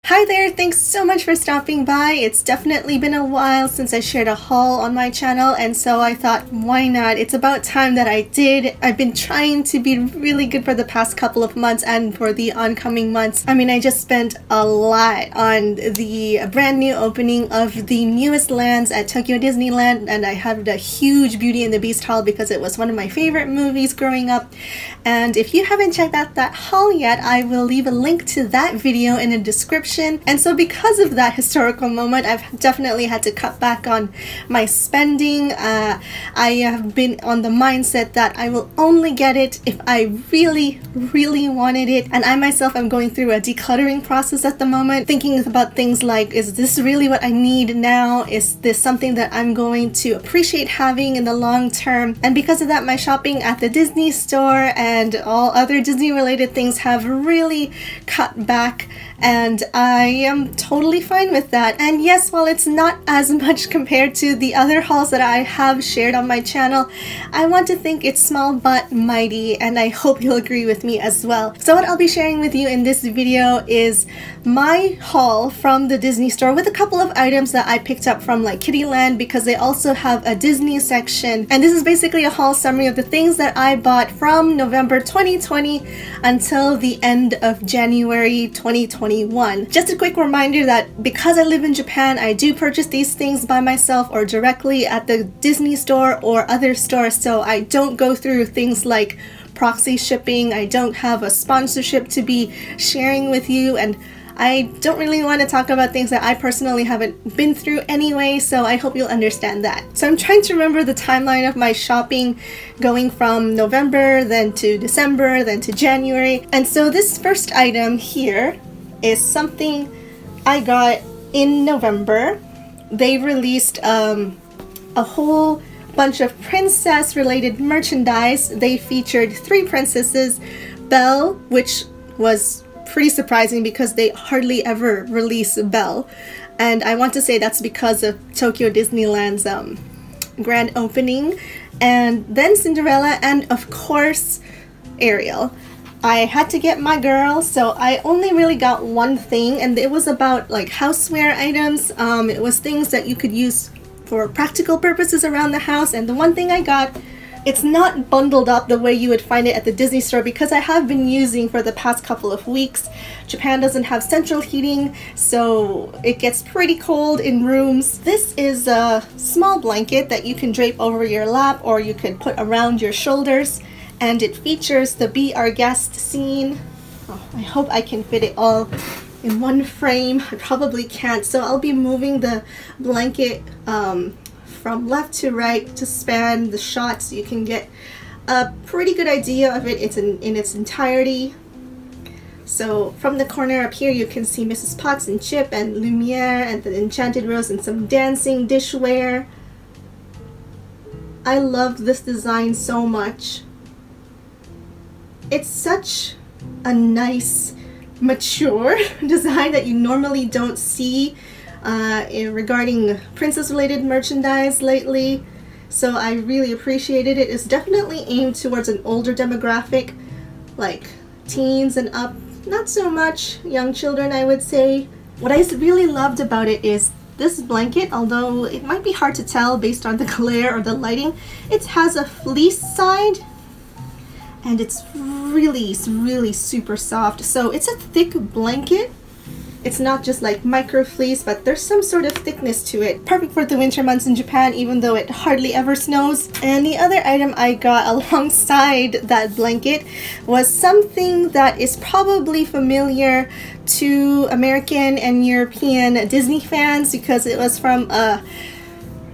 Hi there, thanks so much for stopping by. It's definitely been a while since I shared a haul on my channel, and so I thought, why not? It's about time that I did. I've been trying to be really good for the past couple of months and for the oncoming months. I mean, I just spent a lot on the brand new opening of the newest lands at Tokyo Disneyland, and I had a huge Beauty and the Beast haul because it was one of my favorite movies growing up. And if you haven't checked out that haul yet, I will leave a link to that video in the description. And so because of that historical moment, I've definitely had to cut back on my spending. I have been on the mindset that I will only get it if I really wanted it. And I myself am going through a decluttering process at the moment, thinking about things like, is this really what I need now? Is this something that I'm going to appreciate having in the long term? And because of that, my shopping at the Disney store and all other Disney related things have really cut back, and I am totally fine with that. And yes, while it's not as much compared to the other hauls that I have shared on my channel, I want to think it's small but mighty, and I hope you'll agree with me as well. So what I'll be sharing with you in this video is my haul from the Disney store with a couple of items that I picked up from like Kittyland, because they also have a Disney section. And this is basically a haul summary of the things that I bought from November 2020 until the end of January 2021. Just a quick reminder that because I live in Japan, I do purchase these things by myself or directly at the Disney store or other stores, so I don't go through things like proxy shipping. I don't have a sponsorship to be sharing with you, and I don't really want to talk about things that I personally haven't been through anyway, so I hope you'll understand that. So I'm trying to remember the timeline of my shopping, going from November, then to December, then to January. And so this first item here is something I got in November. They released a whole bunch of princess related merchandise. They featured 3 princesses. Belle, which was pretty surprising because they hardly ever release Belle, and I want to say that's because of Tokyo Disneyland's grand opening. And then Cinderella, and of course Ariel. I had to get my girl, so I only really got one thing, and it was about like houseware items. It was things that you could use for practical purposes around the house, and the one thing I got, it's not bundled up the way you would find it at the Disney store, because I have been using for the past couple of weeks. Japan doesn't have central heating, so it gets pretty cold in rooms. This is a small blanket that you can drape over your lap, or you could put around your shoulders, and it features the Be Our Guest scene. Oh, I hope I can fit it all in one frame. I probably can't, so I'll be moving the blanket from left to right to span the shot so you can get a pretty good idea of it. It's in its entirety. So from the corner up here you can see Mrs. Potts and Chip and Lumiere and the Enchanted Rose and some dancing dishware. I love this design so much. It's such a nice, mature design that you normally don't see regarding princess related merchandise lately, so I really appreciated it. It's definitely aimed towards an older demographic, like teens and up, not so much young children, I would say. What I really loved about it is this blanket, although it might be hard to tell based on the glare or the lighting, it has a fleece side, and it's really super soft. So it's a thick blanket. It's not just like micro fleece, but there's some sort of thickness to it. Perfect for the winter months in Japan, even though it hardly ever snows. And the other item I got alongside that blanket was something that is probably familiar to American and European Disney fans, because it was from a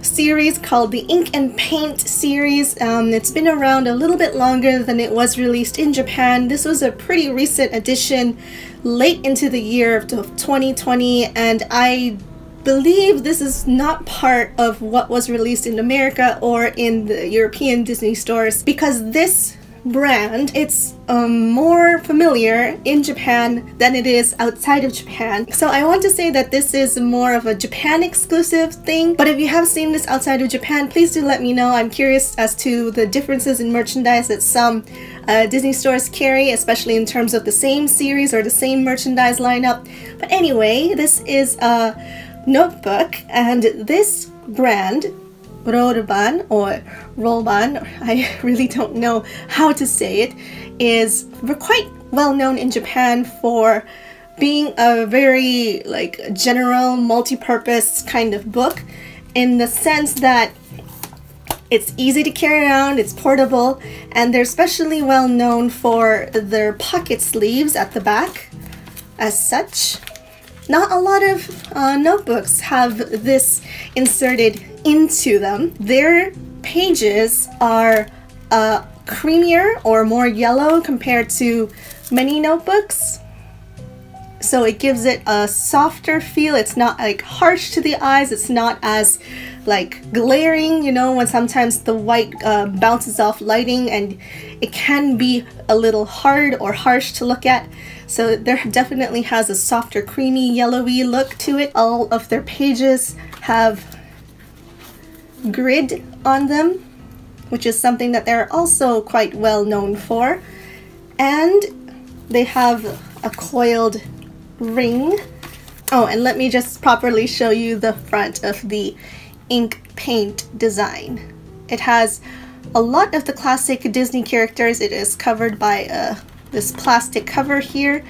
series called the Ink and Paint series. It's been around a little bit longer than it was released in Japan. This was a pretty recent addition, late into the year of 2020, and I believe this is not part of what was released in America or in the European Disney stores, because this brand, it's more familiar in Japan than it is outside of Japan. So I want to say that this is more of a Japan exclusive thing, but if you have seen this outside of Japan, please do let me know. I'm curious as to the differences in merchandise that some Disney stores carry, especially in terms of the same series or the same merchandise lineup. But anyway, this is a notebook, and this brand, Rollban or Rollban, I really don't know how to say it, is quite well known in Japan for being a very like general multi-purpose kind of book, in the sense that it's easy to carry around, it's portable, and they're especially well known for their pocket sleeves at the back as such. Not a lot of notebooks have this inserted into them. Their pages are creamier or more yellow compared to many notebooks. So it gives it a softer feel. It's not like harsh to the eyes. It's not as like glaring, you know, when sometimes the white bounces off lighting and it can be a little hard or harsh to look at. So there definitely has a softer, creamy, yellowy look to it. All of their pages have grid on them, which is something that they're also quite well known for. And they have a coiled ring. Oh, and let me just properly show you the front of the ink paint design. It has a lot of the classic Disney characters. It is covered by this plastic cover here.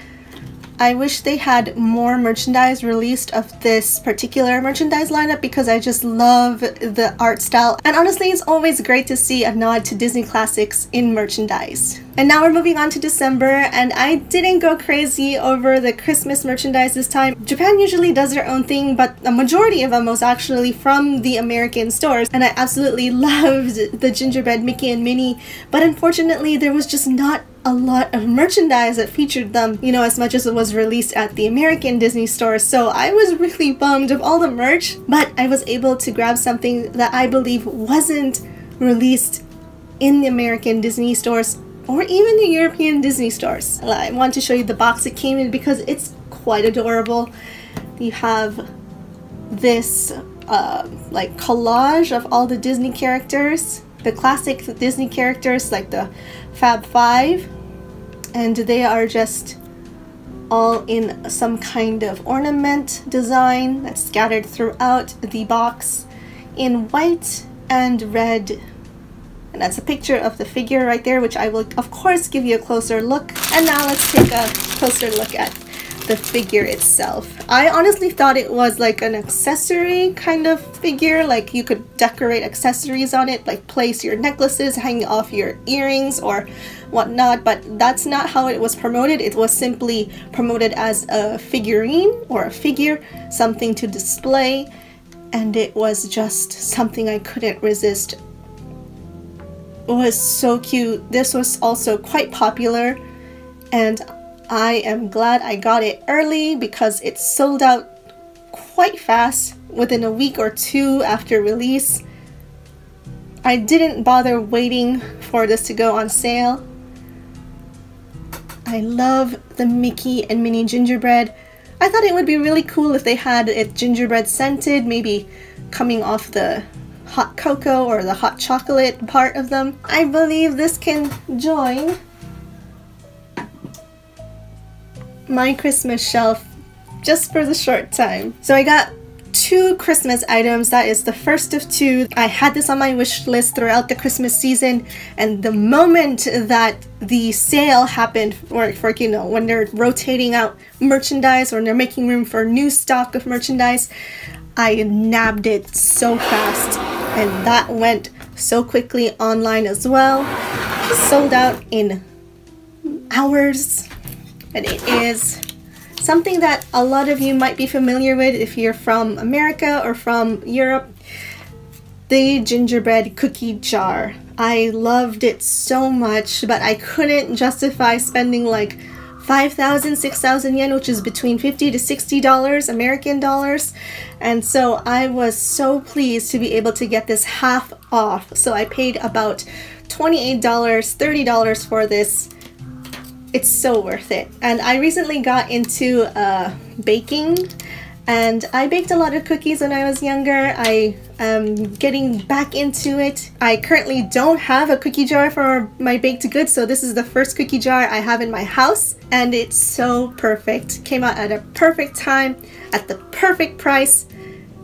I wish they had more merchandise released of this particular merchandise lineup, because I just love the art style, and honestly it's always great to see a nod to Disney classics in merchandise. And now we're moving on to December, and I didn't go crazy over the Christmas merchandise this time. Japan usually does their own thing, but a majority of them was actually from the American stores, and I absolutely loved the gingerbread Mickey and Minnie, but unfortunately there was just not a lot of merchandise that featured them, you know, as much as it was released at the American Disney stores. So I was really bummed of all the merch, but I was able to grab something that I believe wasn't released in the American Disney stores or even the European Disney stores. I want to show you the box it came in because it's quite adorable. You have this like collage of all the Disney characters, the classic Disney characters like the Fab Five, and they are just all in some kind of ornament design that's scattered throughout the box in white and red. And that's a picture of the figure right there, which I will of course give you a closer look. And now let's take a closer look at the figure itself. I honestly thought it was like an accessory kind of figure, like you could decorate accessories on it, like place your necklaces, hang off your earrings or whatnot, but that's not how it was promoted. It was simply promoted as a figurine or a figure, something to display, and it was just something I couldn't resist. It was so cute. This was also quite popular, and I am glad I got it early because it sold out quite fast within a week or two after release. I didn't bother waiting for this to go on sale. I love the Mickey and Minnie gingerbread. I thought it would be really cool if they had it gingerbread scented, maybe coming off the hot cocoa or the hot chocolate part of them. I believe this can join my Christmas shelf just for the short time. So I got 2 Christmas items. That is the first of 2. I had this on my wish list throughout the Christmas season, and the moment that the sale happened for you know, when they're rotating out merchandise or they're making room for new stock of merchandise, I nabbed it so fast, and that went so quickly online as well. It sold out in hours. And it is something that a lot of you might be familiar with if you're from America or from Europe. The gingerbread cookie jar. I loved it so much, but I couldn't justify spending like 5,000, 6,000 yen, which is between $50 to $60 American dollars. And so I was so pleased to be able to get this half off. So I paid about $28, $30 for this. It's so worth it. And I recently got into baking, And I baked a lot of cookies when I was younger. I am getting back into it. I currently don't have a cookie jar for my baked goods, so this is the first cookie jar I have in my house, and it's so perfect. Came out at a perfect time, at the perfect price,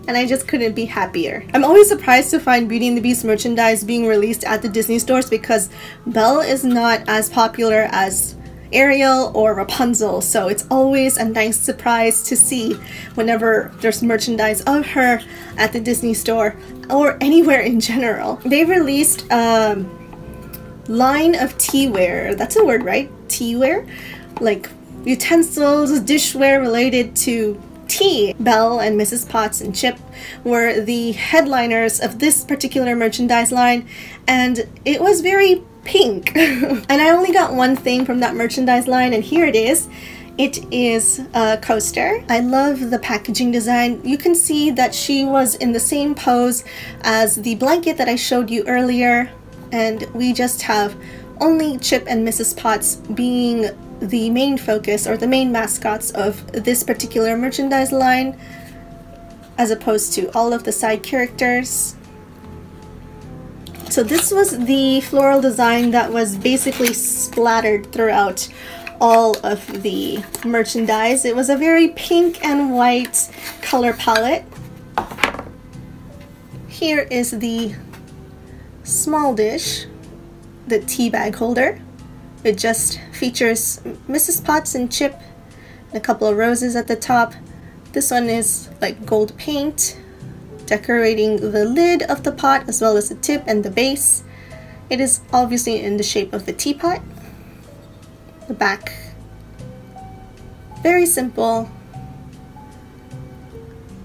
and I just couldn't be happier. I'm always surprised to find Beauty and the Beast merchandise being released at the Disney stores because Belle is not as popular as Ariel or Rapunzel, so it's always a nice surprise to see whenever there's merchandise of her at the Disney store or anywhere in general. They released a line of teaware. That's a word, right? Teaware? Like utensils, dishware related to tea. Belle and Mrs. Potts and Chip were the headliners of this particular merchandise line, and it was very pink. And I only got one thing from that merchandise line, and here it is. It is a coaster. I love the packaging design. You can see that she was in the same pose as the blanket that I showed you earlier, and we just have only Chip and Mrs. Potts being the main focus or the main mascots of this particular merchandise line, as opposed to all of the side characters. So this was the floral design that was basically splattered throughout all of the merchandise. It was a very pink and white color palette. Here is the small dish, the tea bag holder. It just features Mrs. Potts and Chip and a couple of roses at the top. This one is like gold paint, decorating the lid of the pot as well as the tip and the base. It is obviously in the shape of the teapot. The back, very simple.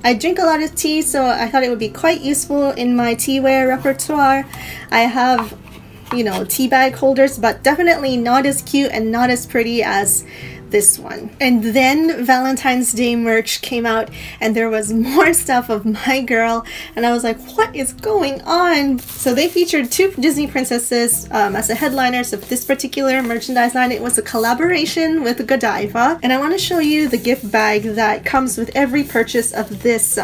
I drink a lot of tea, so I thought it would be quite useful in my teaware repertoire. I have, you know, tea bag holders, but definitely not as cute and not as pretty as this one. And then Valentine's Day merch came out, and there was more stuff of my girl, and I was like, what is going on? So they featured two Disney princesses as the headliners of this particular merchandise line. It was a collaboration with Godiva, and I want to show you the gift bag that comes with every purchase of this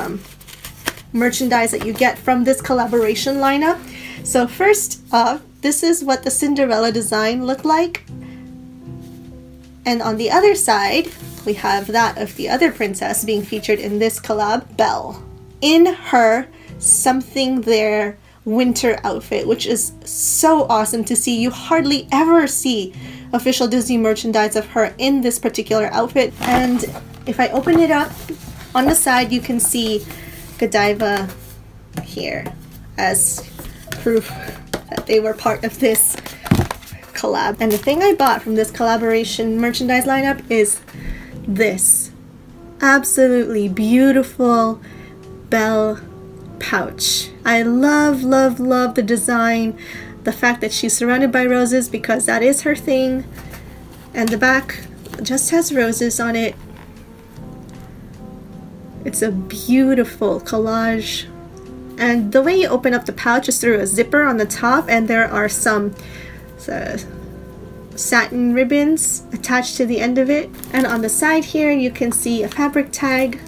merchandise that you get from this collaboration lineup. So first off, this is what the Cinderella design looked like. And on the other side, we have that of the other princess being featured in this collab, Belle, in her Something There winter outfit, which is so awesome to see. You hardly ever see official Disney merchandise of her in this particular outfit. And if I open it up, on the side you can see Godiva here as proof that they were part of this collab. And the thing I bought from this collaboration merchandise lineup is this absolutely beautiful Belle pouch. I love, love, love the design, the fact that she's surrounded by roses because that is her thing, and the back just has roses on it. It's a beautiful collage, and the way you open up the pouch is through a zipper on the top, and there are some satin ribbons attached to the end of it, and on the side here you can see a fabric tag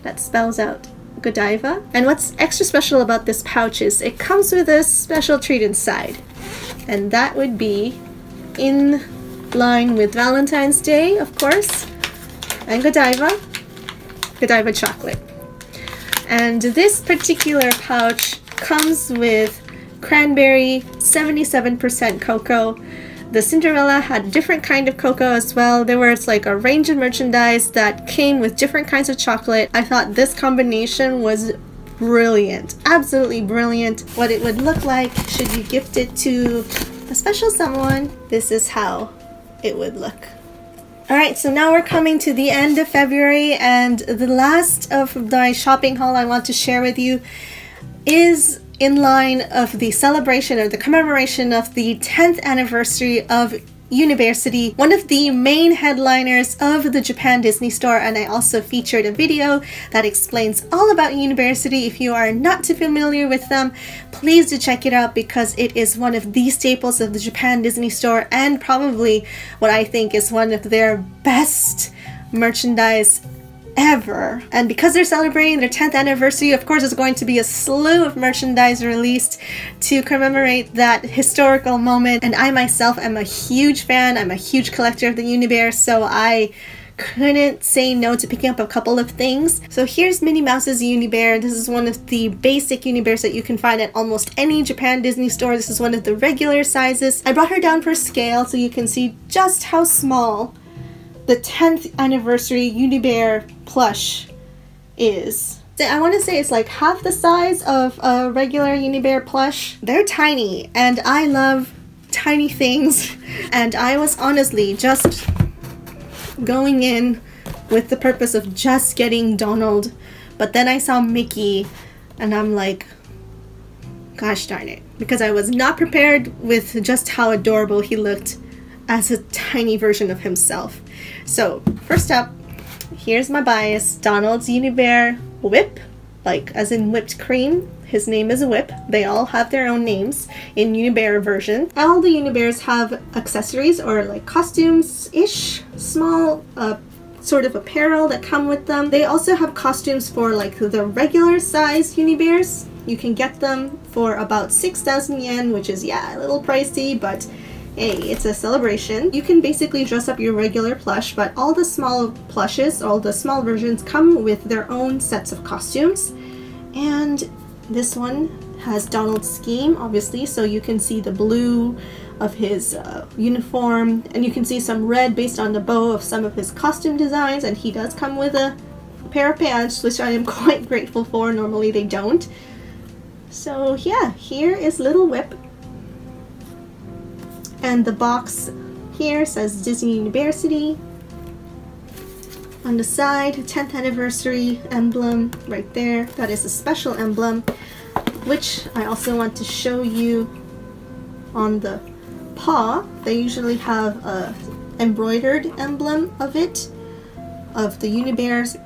that spells out Godiva. And what's extra special about this pouch is it comes with a special treat inside, and that would be, in line with Valentine's Day of course, and Godiva chocolate. And this particular pouch comes with cranberry, 77% cocoa. The Cinderella had a different kind of cocoa as well. There was like a range of merchandise that came with different kinds of chocolate. I thought this combination was brilliant, absolutely brilliant. What it would look like should you gift it to a special someone, this is how it would look. Alright, so now we're coming to the end of February, and the last of my shopping haul I want to share with you is in line of the celebration or the commemoration of the 10th anniversary of University, one of the main headliners of the Japan Disney Store, and I also featured a video that explains all about University. If you are not too familiar with them, please do check it out because it is one of the staples of the Japan Disney Store and probably what I think is one of their best merchandise ever. And because they're celebrating their 10th anniversary, of course, there's going to be a slew of merchandise released to commemorate that historical moment. And I myself am a huge fan. I'm a huge collector of the Uni-Bear, so I couldn't say no to picking up a couple of things. So here's Minnie Mouse's Uni-Bear. This is one of the basic Uni-Bears that you can find at almost any Japan Disney store. This is one of the regular sizes. I brought her down for scale so you can see just how small the 10th anniversary Uni-Bear plush is. I want to say it's like half the size of a regular Uni-Bear plush. They're tiny, and I love tiny things, and I was honestly just going in with the purpose of just getting Donald, but then I saw Mickey and I'm like, gosh darn it, because I was not prepared with just how adorable he looked as a tiny version of himself. So first up, here's my bias, Donald's Uni-Bear Whip, like as in whipped cream. His name is Whip. They all have their own names in Uni-Bear version. All the Uni-Bears have accessories or like costumes-ish, small sort of apparel that come with them. They also have costumes for like the regular size Uni-Bears. You can get them for about 6,000 yen, which is, yeah, a little pricey, but hey, it's a celebration. You can basically dress up your regular plush, but all the small plushes, all the small versions come with their own sets of costumes. And this one has Donald's scheme, obviously, so you can see the blue of his uniform, and you can see some red based on the bow of some of his costume designs, and he does come with a pair of pants, which I am quite grateful for. Normally they don't. So yeah, here is Little Whip. And the box here says Disney University. On the side, 10th anniversary emblem right there. That is a special emblem, which I also want to show you on the paw. They usually have a embroidered emblem of it, of the Uni-Bears.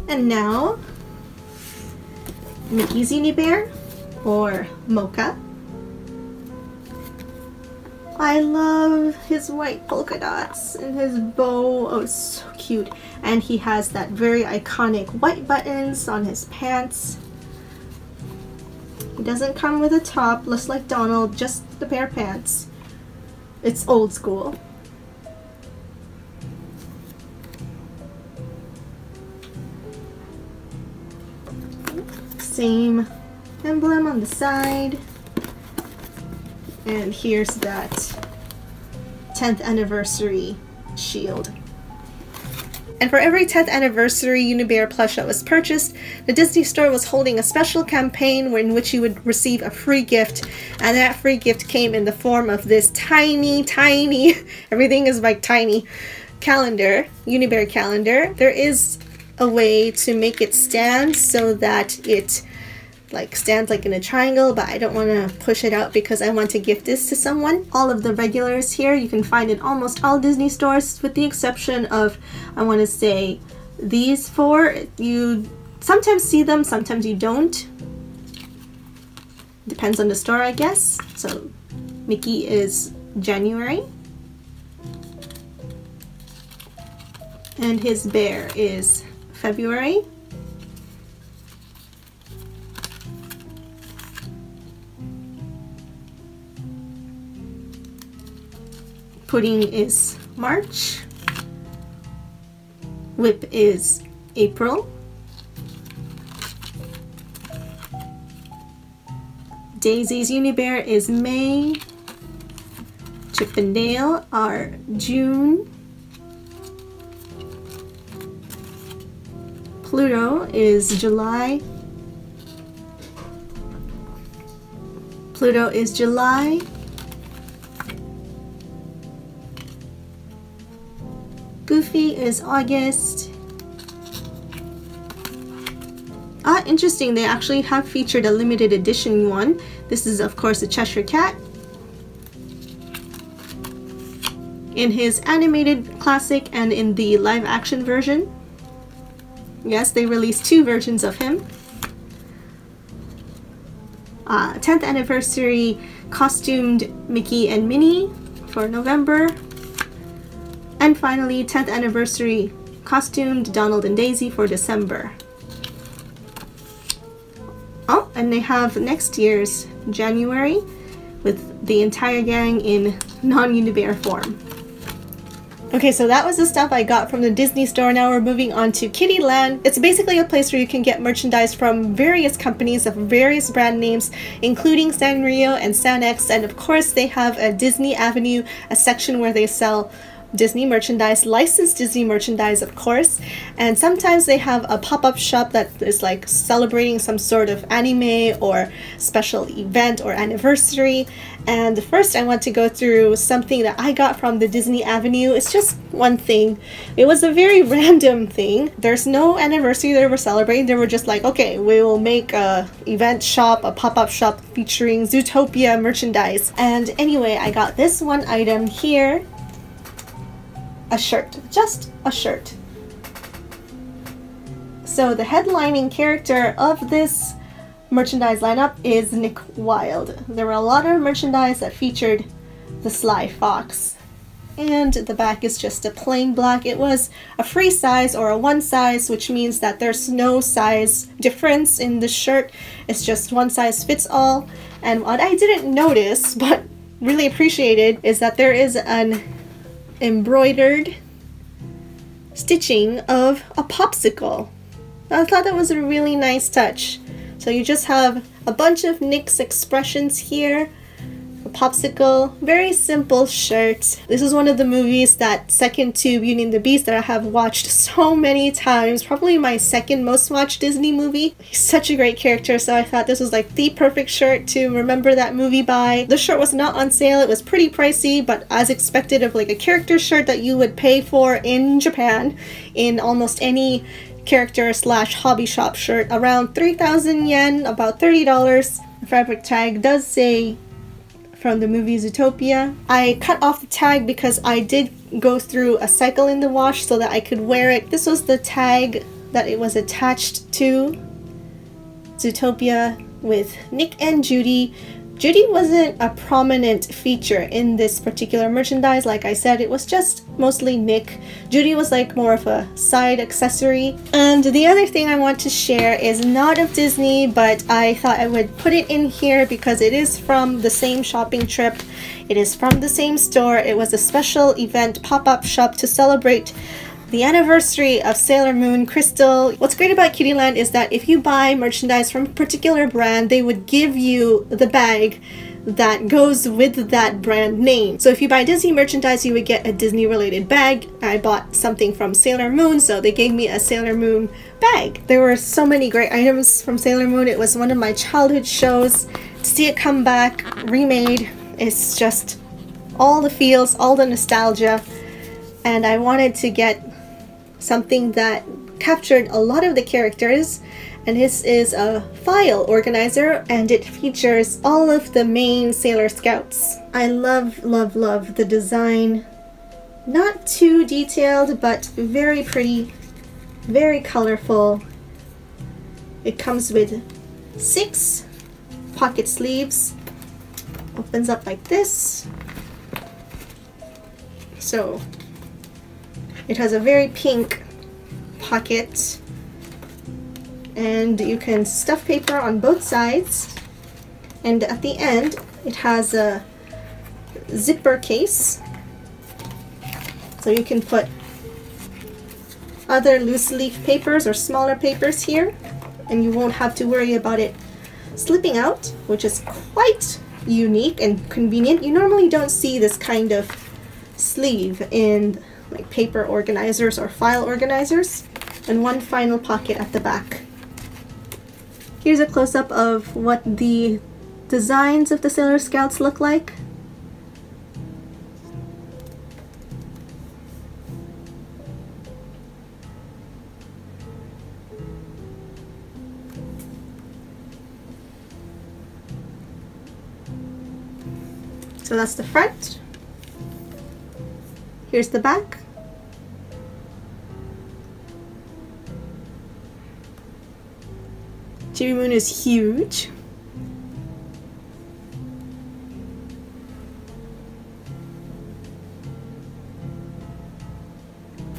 And now, Mickey's Uni-Bear, or Mocha. I love his white polka dots and his bow. Oh, it's so cute. And he has that very iconic white buttons on his pants. He doesn't come with a top, looks like Donald, just the pair of pants. It's old school. Same emblem on the side. And here's that 10th anniversary shield. And for every 10th anniversary Uni-Bear plush that was purchased, the Disney Store was holding a special campaign in which you would receive a free gift, and that free gift came in the form of this tiny, everything is like tiny, calendar, Uni-Bear calendar. There is a way to make it stand so that it like stands like in a triangle, but I don't want to push it out because I want to gift this to someone. All of the regulars here you can find in almost all Disney stores, with the exception of, I want to say, these four. You sometimes see them, sometimes you don't. Depends on the store, I guess. So Mickey is January, and his bear is February. Pudding is March. Whip is April. Daisy's Uni-Bear is May. Chip and Dale are June. Pluto is July. Pluto is July. Goofy is August. Interesting, they actually have featured a limited edition one. This is of course a Cheshire Cat. In his animated classic and in the live action version. Yes, they released two versions of him. 10th anniversary costumed Mickey and Minnie for November. And finally, 10th anniversary costumed Donald and Daisy for December. Oh, and they have next year's January with the entire gang in non-Unibear form. Okay, so that was the stuff I got from the Disney store. Now we're moving on to Kittyland. It's basically a place where you can get merchandise from various companies of various brand names, including Sanrio and Sanex, and of course they have a Disney Avenue, a section where they sell Disney merchandise, licensed Disney merchandise of course, and sometimes they have a pop-up shop that is like celebrating some sort of anime or special event or anniversary. And first I want to go through something that I got from the Disney Avenue. It's just one thing. It was a very random thing. There's no anniversary they were celebrating. They were just like, okay, we will make a event shop, a pop-up shop featuring Zootopia merchandise. And anyway, I got this one item here. A shirt, just a shirt. So the headlining character of this merchandise lineup is Nick Wilde. There were a lot of merchandise that featured the Sly Fox. And the back is just a plain black. It was a free size or a one size, which means that there's no size difference in the shirt. It's just one size fits all. And what I didn't notice, but really appreciated, is that there is an embroidered stitching of a popsicle. I thought that was a really nice touch. So you just have a bunch of Nick's expressions here, a popsicle, very simple shirt. This is one of the movies that second to Beauty and the Beast that I have watched so many times, probably my second most watched Disney movie. He's such a great character, so I thought this was like the perfect shirt to remember that movie by. The shirt was not on sale, it was pretty pricey, but as expected of like a character shirt that you would pay for in Japan in almost any character slash hobby shop shirt, around 3,000 yen, about $30. The fabric tag does say from the movie Zootopia. I cut off the tag because I did go through a cycle in the wash so that I could wear it. This was the tag that it was attached to Zootopia with Nick and Judy. Judy wasn't a prominent feature in this particular merchandise. Like I said, it was just mostly Nick. Judy was like more of a side accessory. And the other thing I want to share is not of Disney, but I thought I would put it in here because it is from the same shopping trip. It is from the same store. It was a special event pop-up shop to celebrate the anniversary of Sailor Moon Crystal. What's great about Kittyland is that if you buy merchandise from a particular brand, they would give you the bag that goes with that brand name. So if you buy Disney merchandise, you would get a Disney related bag. I bought something from Sailor Moon, so they gave me a Sailor Moon bag. There were so many great items from Sailor Moon. It was one of my childhood shows. To see it come back, remade, it's just all the feels, all the nostalgia. And I wanted to get something that captured a lot of the characters, and this is a file organizer and it features all of the main Sailor Scouts. I love, love, love the design. Not too detailed, but very pretty, very colorful. It comes with 6 pocket sleeves. Opens up like this. So it has a very pink pocket, and you can stuff paper on both sides, and at the end it has a zipper case, so you can put other loose leaf papers or smaller papers here, and you won't have to worry about it slipping out, which is quite unique and convenient. You normally don't see this kind of sleeve in like paper organizers or file organizers. And one final pocket at the back. Here's a close-up of what the designs of the Sailor Scouts look like. So that's the front. Here's the back. Chibi Moon is huge.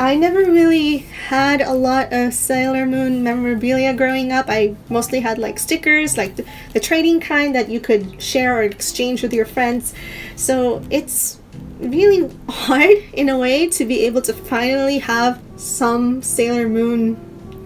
I never really had a lot of Sailor Moon memorabilia growing up. I mostly had like stickers, like the trading kind that you could share or exchange with your friends. So it's really hard in a way to be able to finally have some Sailor Moon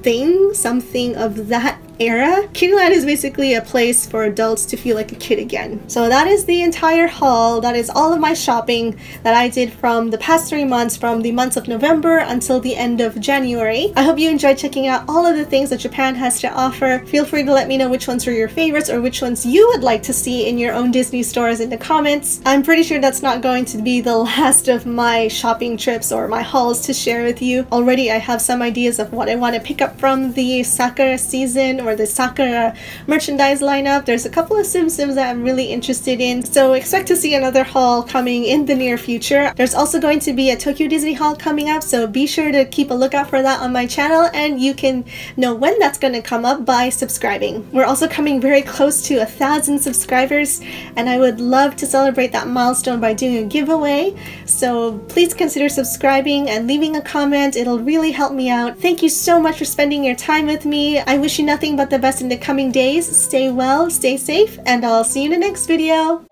thing, something of that era. Kiddieland is basically a place for adults to feel like a kid again. So that is the entire haul. That is all of my shopping that I did from the past 3 months, from the months of November until the end of January. I hope you enjoyed checking out all of the things that Japan has to offer. Feel free to let me know which ones were your favorites or which ones you would like to see in your own Disney stores in the comments. I'm pretty sure that's not going to be the last of my shopping trips or my hauls to share with you. Already I have some ideas of what I want to pick up from the Sakura season or the Sakura merchandise lineup. There's a couple of Tsum Tsums that I'm really interested in, so expect to see another haul coming in the near future. There's also going to be a Tokyo Disney haul coming up, so be sure to keep a lookout for that on my channel, and you can know when that's going to come up by subscribing. We're also coming very close to 1,000 subscribers, and I would love to celebrate that milestone by doing a giveaway, so please consider subscribing and leaving a comment. It'll really help me out. Thank you so much for spending your time with me. I wish you nothing but the best in the coming days. Stay well, stay safe, and I'll see you in the next video.